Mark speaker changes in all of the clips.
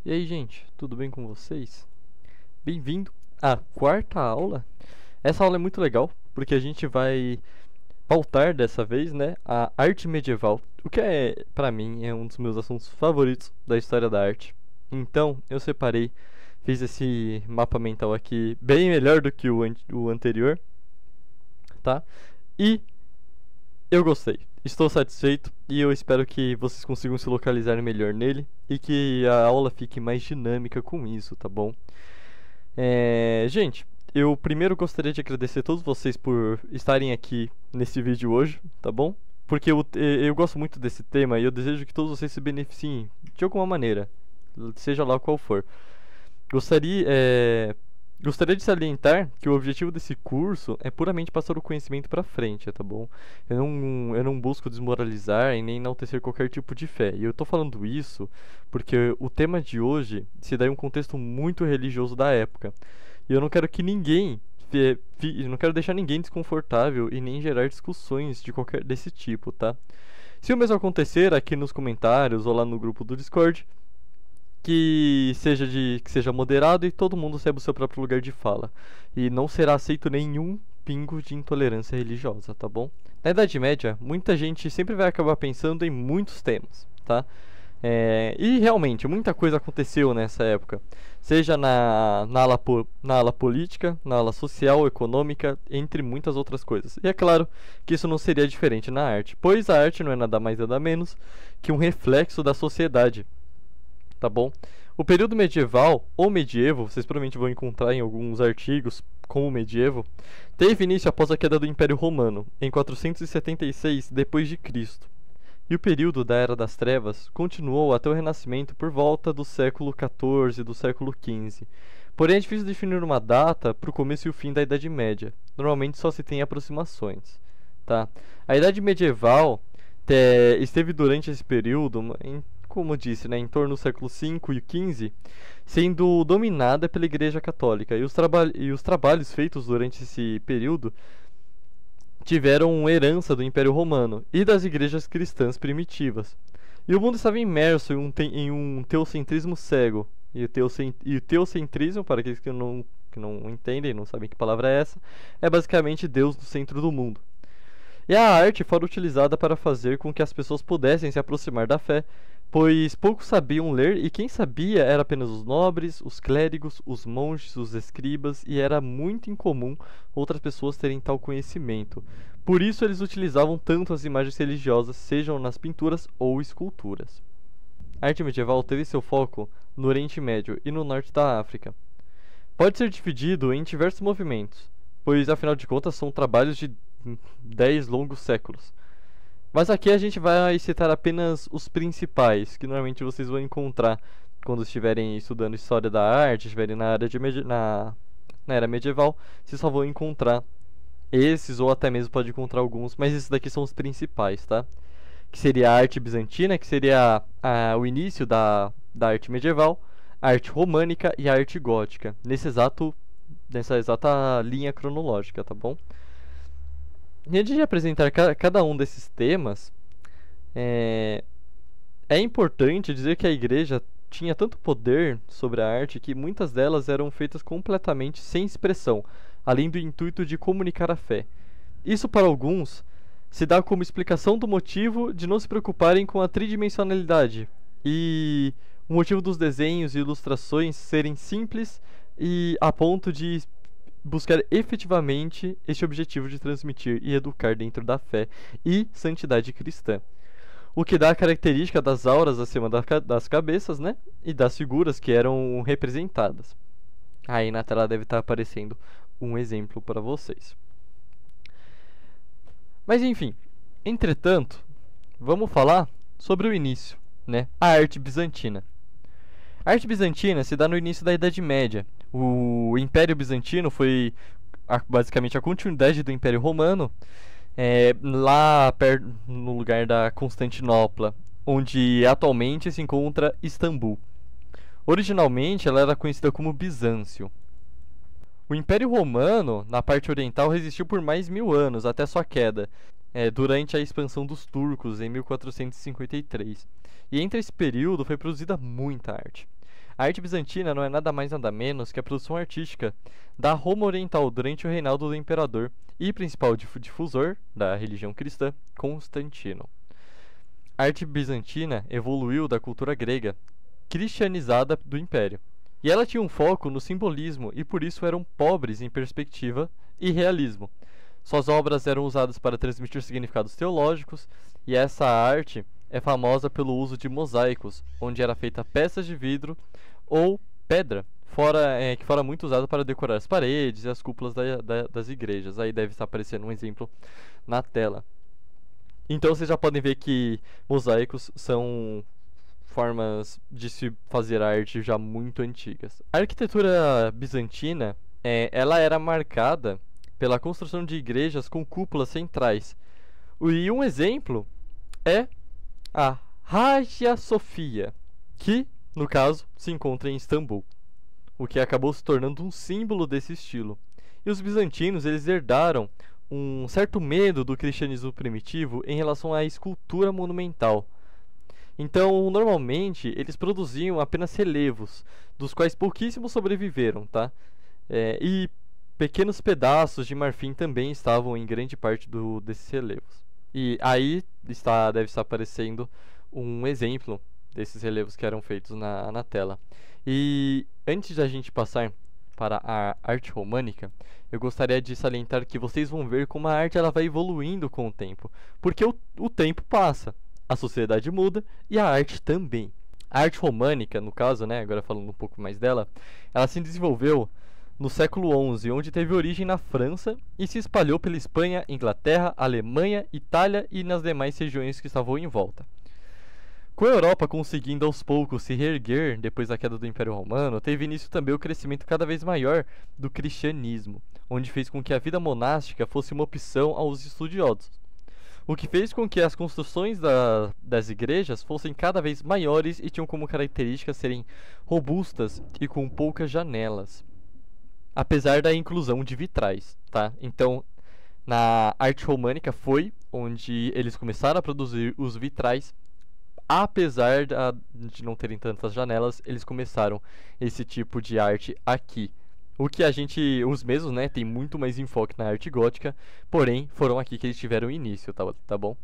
Speaker 1: E aí, gente, tudo bem com vocês? Bem-vindo à quarta aula. Essa aula é muito legal, porque a gente vai pautar dessa vez, né, a arte medieval, o que para mim, é um dos meus assuntos favoritos da história da arte. Então, eu separei, fiz esse mapa mental aqui bem melhor do que o anterior, tá? E eu gostei. Estou satisfeito e eu espero que vocês consigam se localizar melhor nele e que a aula fique mais dinâmica com isso, tá bom? Gente, eu primeiro gostaria de agradecer a todos vocês por estarem aqui nesse vídeo hoje, tá bom? Porque eu gosto muito desse tema e eu desejo que todos vocês se beneficiem de alguma maneira, seja lá qual for. Gostaria, gostaria de salientar que o objetivo desse curso é puramente passar o conhecimento para frente, tá bom? Eu não busco desmoralizar e nem enaltecer qualquer tipo de fé. E eu tô falando isso porque o tema de hoje se dá em um contexto muito religioso da época. E eu não quero que ninguém não quero deixar ninguém desconfortável e nem gerar discussões de qualquer desse tipo, tá? Se o mesmo acontecer aqui nos comentários ou lá no grupo do Discord, que seja moderado e todo mundo saiba o seu próprio lugar de fala. E não será aceito nenhum pingo de intolerância religiosa, tá bom? Na Idade Média, muita gente sempre vai acabar pensando em muitos temas, tá? E realmente, muita coisa aconteceu nessa época. Seja na ala política, na ala social, econômica, entre muitas outras coisas. E é claro que isso não seria diferente na arte, pois a arte não é nada mais nada menos que um reflexo da sociedade, tá bom? O período medieval, ou medievo, vocês provavelmente vão encontrar em alguns artigos como medievo, teve início após a queda do Império Romano, em 476 d.C. E o período da Era das Trevas continuou até o Renascimento por volta do século XIV e do século XV. Porém, é difícil definir uma data para o começo e o fim da Idade Média. Normalmente só se tem aproximações, tá? A Idade Medieval esteve durante esse período, como eu disse, né, em torno do século V e XV, sendo dominada pela Igreja Católica. E os trabalhos feitos durante esse período tiveram herança do Império Romano e das igrejas cristãs primitivas. E o mundo estava imerso em um teocentrismo cego. E o teocentrismo, para aqueles que não entendem, não sabem que palavra é essa, é basicamente Deus no centro do mundo. E a arte foi utilizada para fazer com que as pessoas pudessem se aproximar da fé, pois poucos sabiam ler e quem sabia era apenas os nobres, os clérigos, os monges, os escribas, e era muito incomum outras pessoas terem tal conhecimento. Por isso eles utilizavam tanto as imagens religiosas, sejam nas pinturas ou esculturas. A arte medieval teve seu foco no Oriente Médio e no norte da África. Pode ser dividido em diversos movimentos, pois afinal de contas são trabalhos de 10 longos séculos. Mas aqui a gente vai citar apenas os principais, que normalmente vocês vão encontrar quando estiverem estudando história da arte, estiverem na era medieval, vocês só vão encontrar esses, ou até mesmo pode encontrar alguns, mas esses daqui são os principais, tá? Que seria a arte bizantina, que seria o início da arte medieval, a arte românica e a arte gótica, nessa exata linha cronológica, tá bom? E antes de apresentar cada um desses temas, é importante dizer que a igreja tinha tanto poder sobre a arte que muitas delas eram feitas completamente sem expressão, além do intuito de comunicar a fé. Isso, para alguns, se dá como explicação do motivo de não se preocuparem com a tridimensionalidade e o motivo dos desenhos e ilustrações serem simples e a ponto de buscar efetivamente este objetivo de transmitir e educar dentro da fé e santidade cristã. O que dá a característica das auras acima das cabeças, né? E das figuras que eram representadas. Aí na tela deve estar aparecendo um exemplo para vocês. Mas enfim, entretanto, vamos falar sobre o início, né? A arte bizantina. A arte bizantina se dá no início da Idade Média. O Império Bizantino foi basicamente a continuidade do Império Romano, lá no lugar da Constantinopla, onde atualmente se encontra Istambul. Originalmente ela era conhecida como Bizâncio. O Império Romano, na parte oriental, resistiu por mais 1000 anos, até sua queda, durante a expansão dos turcos, em 1453. E entre esse período foi produzida muita arte. A arte bizantina não é nada mais nada menos que a produção artística da Roma Oriental durante o reinado do imperador e principal difusor da religião cristã, Constantino. A arte bizantina evoluiu da cultura grega, cristianizada do império, e ela tinha um foco no simbolismo e por isso eram pobres em perspectiva e realismo. Suas obras eram usadas para transmitir significados teológicos, e essa arte é famosa pelo uso de mosaicos, onde era feita peças de vidro ou pedra, que fora muito usada para decorar as paredes e as cúpulas das igrejas. Aí deve estar aparecendo um exemplo na tela. Então vocês já podem ver que mosaicos são formas de se fazer arte já muito antigas. A arquitetura bizantina, ela era marcada pela construção de igrejas com cúpulas centrais. E um exemplo é a Hagia Sophia, que, no caso, se encontra em Istambul, o que acabou se tornando um símbolo desse estilo. E os bizantinos, eles herdaram um certo medo do cristianismo primitivo em relação à escultura monumental. Então, normalmente, eles produziam apenas relevos, dos quais pouquíssimos sobreviveram, tá? E pequenos pedaços de marfim também estavam em grande parte desses relevos. E aí deve estar aparecendo um exemplo desses relevos que eram feitos na tela. E antes da gente passar para a arte românica, eu gostaria de salientar que vocês vão ver como a arte ela vai evoluindo com o tempo. Porque o tempo passa, a sociedade muda e a arte também. A arte românica, no caso, né, agora falando um pouco mais dela, ela se desenvolveu no século XI, onde teve origem na França e se espalhou pela Espanha, Inglaterra, Alemanha, Itália e nas demais regiões que estavam em volta. Com a Europa conseguindo aos poucos se reerguer depois da queda do Império Romano, teve início também o crescimento cada vez maior do cristianismo, onde fez com que a vida monástica fosse uma opção aos estudiosos, o que fez com que as construções das igrejas fossem cada vez maiores e tinham como característica serem robustas e com poucas janelas, apesar da inclusão de vitrais, tá? Então, na arte românica foi onde eles começaram a produzir os vitrais. Apesar de não terem tantas janelas, eles começaram esse tipo de arte aqui. O que os mesmos, né, tem muito mais enfoque na arte gótica, porém, foram aqui que eles tiveram início, tá bom?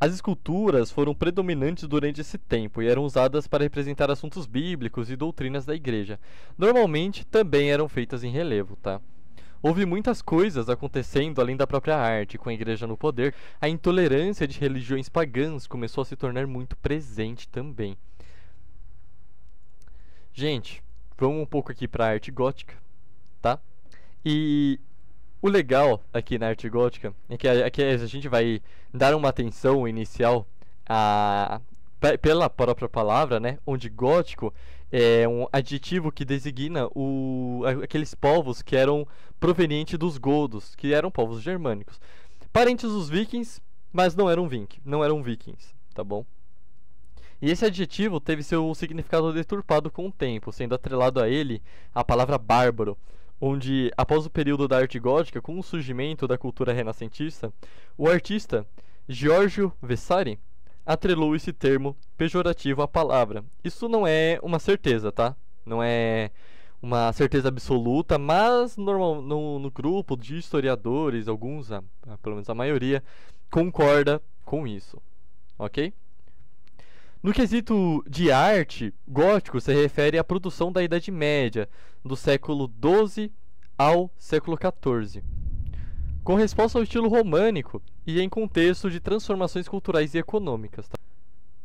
Speaker 1: As esculturas foram predominantes durante esse tempo e eram usadas para representar assuntos bíblicos e doutrinas da igreja. Normalmente, também eram feitas em relevo, tá? Houve muitas coisas acontecendo além da própria arte. Com a igreja no poder, a intolerância de religiões pagãs começou a se tornar muito presente também. Gente, vamos um pouco aqui para a arte gótica, tá? E o legal aqui na arte gótica é que aqui a gente vai dar uma atenção inicial pela própria palavra, né? Onde gótico é um adjetivo que designa aqueles povos que eram provenientes dos godos, que eram povos germânicos, parentes dos vikings, mas não eram vikings, tá bom? E esse adjetivo teve seu significado deturpado com o tempo, sendo atrelado a ele a palavra bárbaro, onde, após o período da arte gótica, com o surgimento da cultura renascentista, o artista Giorgio Vasari atrelou esse termo pejorativo à palavra. Isso não é uma certeza, tá? Não é uma certeza absoluta, mas no grupo de historiadores, alguns, pelo menos a maioria, concorda com isso, ok? No quesito de arte, gótico se refere à produção da Idade Média, do século XII ao século XIV, com resposta ao estilo românico e em contexto de transformações culturais e econômicas. Tá?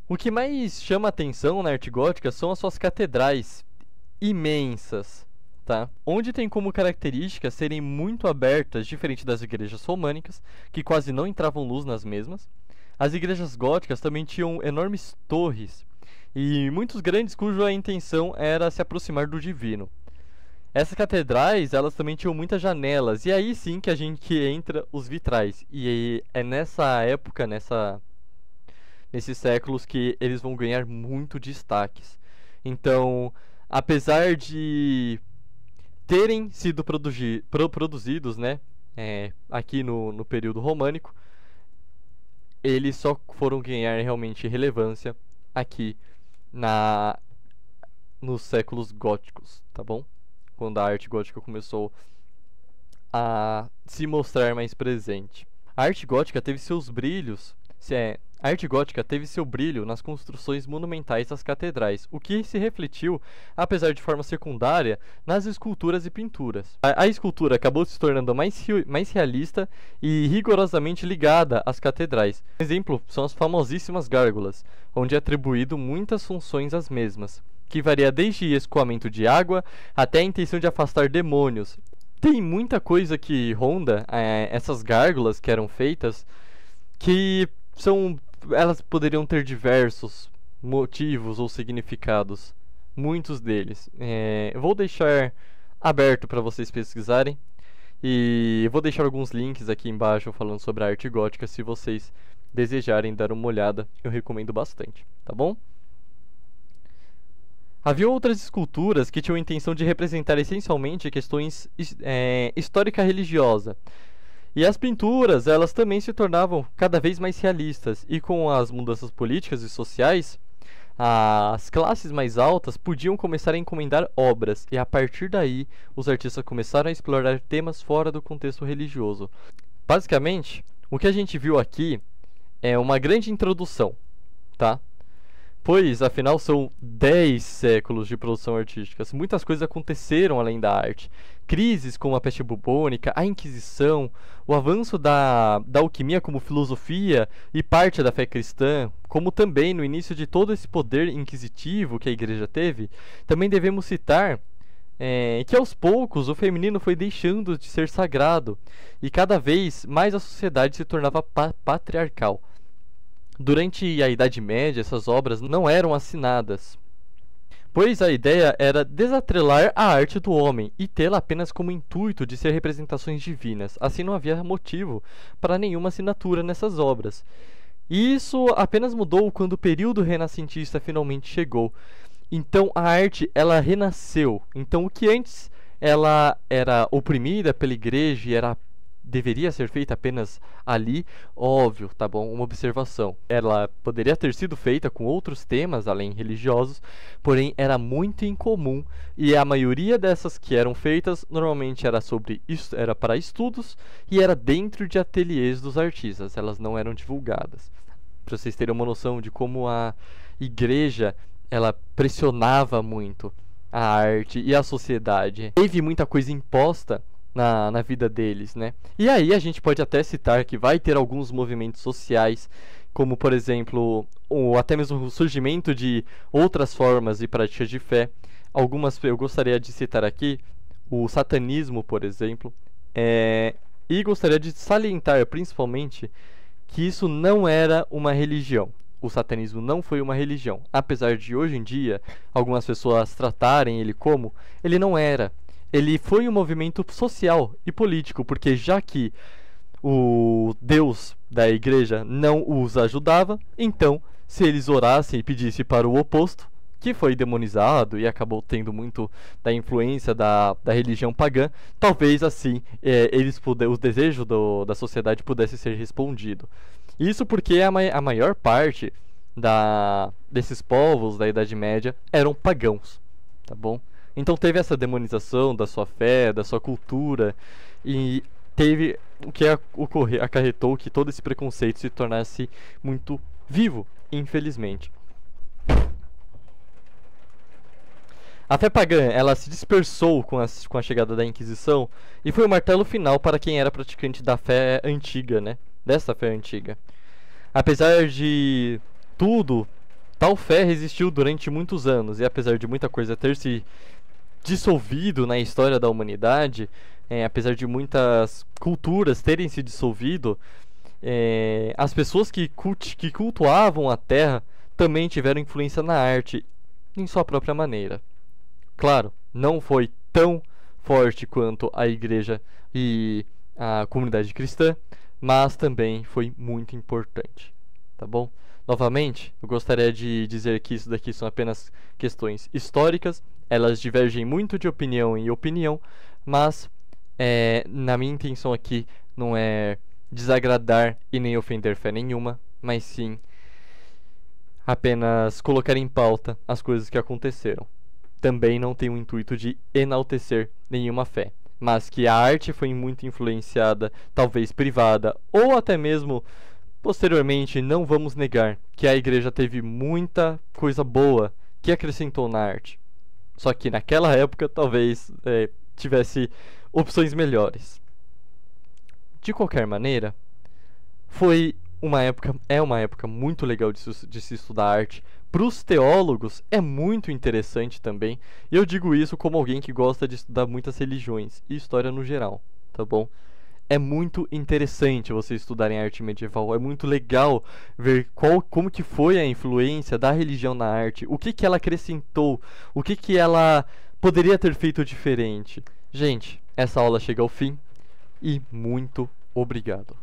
Speaker 1: O que mais chama atenção na arte gótica são as suas catedrais imensas, tá? Onde tem como característica serem muito abertas, diferente das igrejas românicas, que quase não entravam luz nas mesmas. As igrejas góticas também tinham enormes torres, e muitos grandes cuja intenção era se aproximar do divino. Essas catedrais, elas também tinham muitas janelas, e aí sim que a gente entra os vitrais. E é nessa época, nesses séculos, que eles vão ganhar muito destaques. Então, apesar de terem sido produzidos, né, aqui no período românico, eles só foram ganhar realmente relevância aqui nos séculos góticos, tá bom? Quando a arte gótica começou a se mostrar mais presente. A arte gótica teve seus brilhos, a arte gótica teve seu brilho nas construções monumentais das catedrais, o que se refletiu, apesar de forma secundária, nas esculturas e pinturas. A escultura acabou se tornando mais realista e rigorosamente ligada às catedrais. Um exemplo são as famosíssimas gárgulas, onde é atribuído muitas funções às mesmas, que varia desde escoamento de água até a intenção de afastar demônios. Tem muita coisa que ronda essas gárgulas que eram feitas, que elas poderiam ter diversos motivos ou significados, muitos deles. Eu vou deixar aberto para vocês pesquisarem e vou deixar alguns links aqui embaixo falando sobre a arte gótica, se vocês desejarem dar uma olhada, eu recomendo bastante, tá bom? Havia outras esculturas que tinham a intenção de representar essencialmente questões histórica religiosa. E as pinturas, elas também se tornavam cada vez mais realistas. E com as mudanças políticas e sociais, as classes mais altas podiam começar a encomendar obras. E a partir daí, os artistas começaram a explorar temas fora do contexto religioso. Basicamente, o que a gente viu aqui é uma grande introdução, tá? Pois, afinal, são 10 séculos de produção artística. Muitas coisas aconteceram além da arte. Crises como a peste bubônica, a Inquisição, o avanço da alquimia como filosofia e parte da fé cristã, como também no início de todo esse poder inquisitivo que a igreja teve, também devemos citar que aos poucos o feminino foi deixando de ser sagrado e cada vez mais a sociedade se tornava patriarcal. Durante a Idade Média, essas obras não eram assinadas, pois a ideia era desatrelar a arte do homem e tê-la apenas como intuito de ser representações divinas. Assim não havia motivo para nenhuma assinatura nessas obras. E isso apenas mudou quando o período renascentista finalmente chegou. Então a arte, ela renasceu. Então o que antes ela era oprimida pela igreja e deveria ser feita apenas ali, óbvio, tá bom? Uma observação. Ela poderia ter sido feita com outros temas além religiosos, porém era muito incomum e a maioria dessas que eram feitas normalmente era para estudos e era dentro de ateliês dos artistas. Elas não eram divulgadas. Para vocês terem uma noção de como a igreja ela pressionava muito a arte e a sociedade. Teve muita coisa imposta na vida deles, né? E aí a gente pode até citar que vai ter alguns movimentos sociais, como por exemplo, até mesmo o surgimento de outras formas e práticas de fé. Algumas eu gostaria de citar aqui, o satanismo, por exemplo, e gostaria de salientar principalmente que isso não era uma religião. O satanismo não foi uma religião, apesar de hoje em dia algumas pessoas tratarem ele como, ele não era. Ele foi um movimento social e político, porque já que o Deus da igreja não os ajudava, então, se eles orassem e pedissem para o oposto, que foi demonizado e acabou tendo muito da influência da religião pagã, talvez assim os desejos da sociedade pudessem ser respondidos. Isso porque a maior parte desses povos da Idade Média eram pagãos, tá bom? Então teve essa demonização da sua fé, da sua cultura, e teve o que acarretou que todo esse preconceito se tornasse muito vivo, infelizmente. A fé pagã, ela se dispersou com a chegada da Inquisição e foi o martelo final para quem era praticante da fé antiga, né? Dessa fé antiga. Apesar de tudo, tal fé resistiu durante muitos anos e apesar de muita coisa ter se dissolvido na história da humanidade, apesar de muitas culturas terem se dissolvido, as pessoas que cultuavam a terra também tiveram influência na arte em sua própria maneira. Claro, não foi tão forte quanto a igreja e a comunidade cristã, mas também foi muito importante, tá bom? Novamente, eu gostaria de dizer que isso daqui são apenas questões históricas, elas divergem muito de opinião em opinião, mas na minha intenção aqui não é desagradar e nem ofender fé nenhuma, mas sim apenas colocar em pauta as coisas que aconteceram. também não tem o intuito de enaltecer nenhuma fé, mas que a arte foi muito influenciada, talvez privada, ou até mesmo posteriormente, não vamos negar que a igreja teve muita coisa boa que acrescentou na arte. Só que naquela época talvez tivesse opções melhores. De qualquer maneira, é uma época muito legal de se estudar arte. Para os teólogos é muito interessante também. E eu digo isso como alguém que gosta de estudar muitas religiões e história no geral, tá bom? É muito interessante você estudar em arte medieval. É muito legal ver como que foi a influência da religião na arte, o que que ela acrescentou, o que que ela poderia ter feito diferente. Gente, essa aula chega ao fim e muito obrigado.